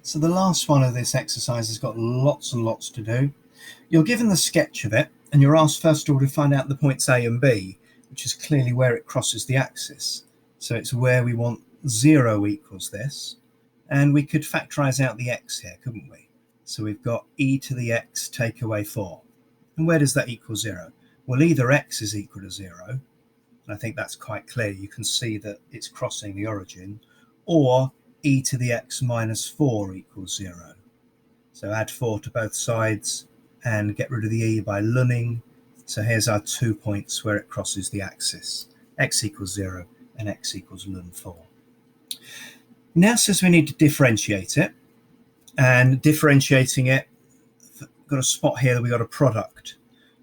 So the last one of this exercise has got lots and lots to do. You're given the sketch of it, and you're asked first of all to find out the points A and B, which is clearly where it crosses the axis. So it's where we want 0 equals this, and we could factorize out the x here, couldn't we? So we've got e to the x take away 4. And where does that equal 0? Well, either x is equal to 0, and I think that's quite clear. You can see that it's crossing the origin, or e to the x minus 4 equals 0. So add 4 to both sides and get rid of the e by lunning. So here's our 2 points where it crosses the axis. X equals 0 and x equals ln 4. Now says we need to differentiate it. And differentiating it, got a spot here that we got a product.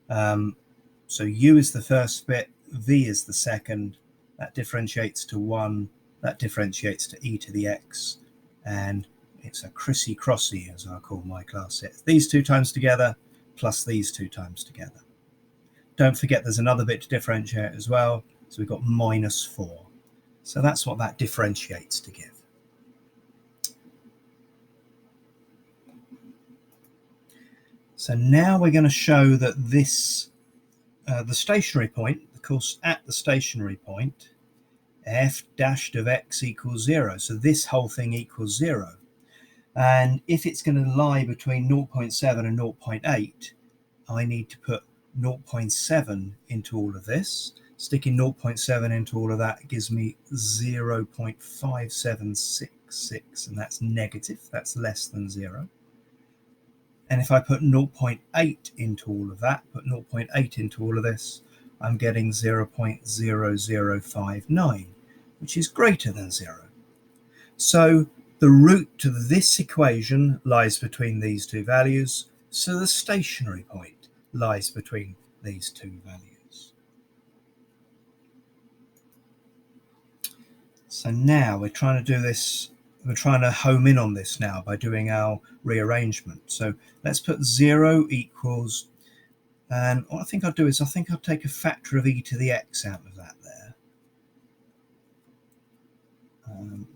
So u is the first bit, v is the second. That differentiates to 1. That differentiates to e to the x. And it's a crissy-crossy, as I call my class here. These two times together plus these two times together. Don't forget there's another bit to differentiate as well. So we've got minus 4. So that's what that differentiates to give. So now we're going to show that this, the stationary point, of course, at the stationary point, f dashed of x equals 0. So this whole thing equals 0. And if it's going to lie between 0.7 and 0.8, I need to put 0.7 into all of this. Sticking 0.7 into all of that gives me 0.5766, and that's negative. That's less than 0. And if I put 0.8 into all of that, put 0.8 into all of this, I'm getting 0.0059, which is greater than 0. So the root to this equation lies between these two values, so the stationary point lies between these two values. So now we're trying to do this, we're trying to home in on this now by doing our rearrangement. So let's put 0 equals, and what I think I'll do is I think I'll take a factor of e to the x out of that there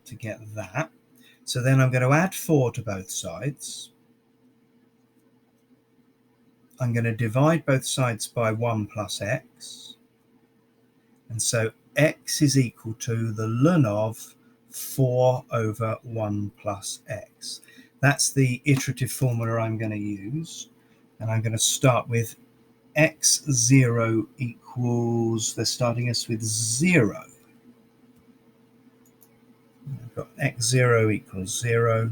to get that. So then I'm going to add 4 to both sides. I'm going to divide both sides by 1 plus x. And so x is equal to the ln of 4 over 1 plus x. That's the iterative formula I'm going to use. And I'm going to start with x0 equals, they're starting us with 0. I've got x0 equals 0.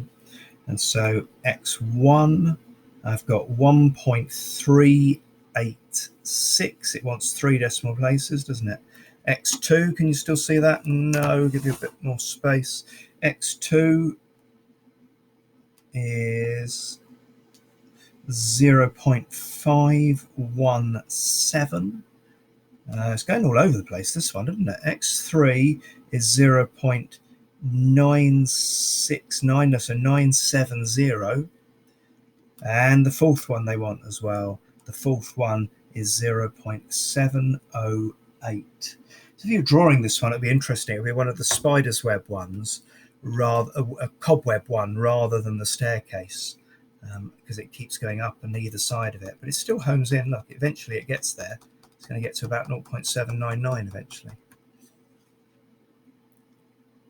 And so x1, I've got 1.386. It wants 3 decimal places, doesn't it? x2, can you still see that? No, give you a bit more space. x2 is 0.517. It's going all over the place, this one, isn't it? x3 is 0.969, so 970. And the fourth one they want as well. The fourth one is 0.708. So if you're drawing this one, it'd be interesting. It'd be one of the spider's web ones, rather a cobweb one, rather than the staircase, because it keeps going up on either side of it. But it still homes in. Look, eventually it gets there. It's going to get to about 0.799 eventually.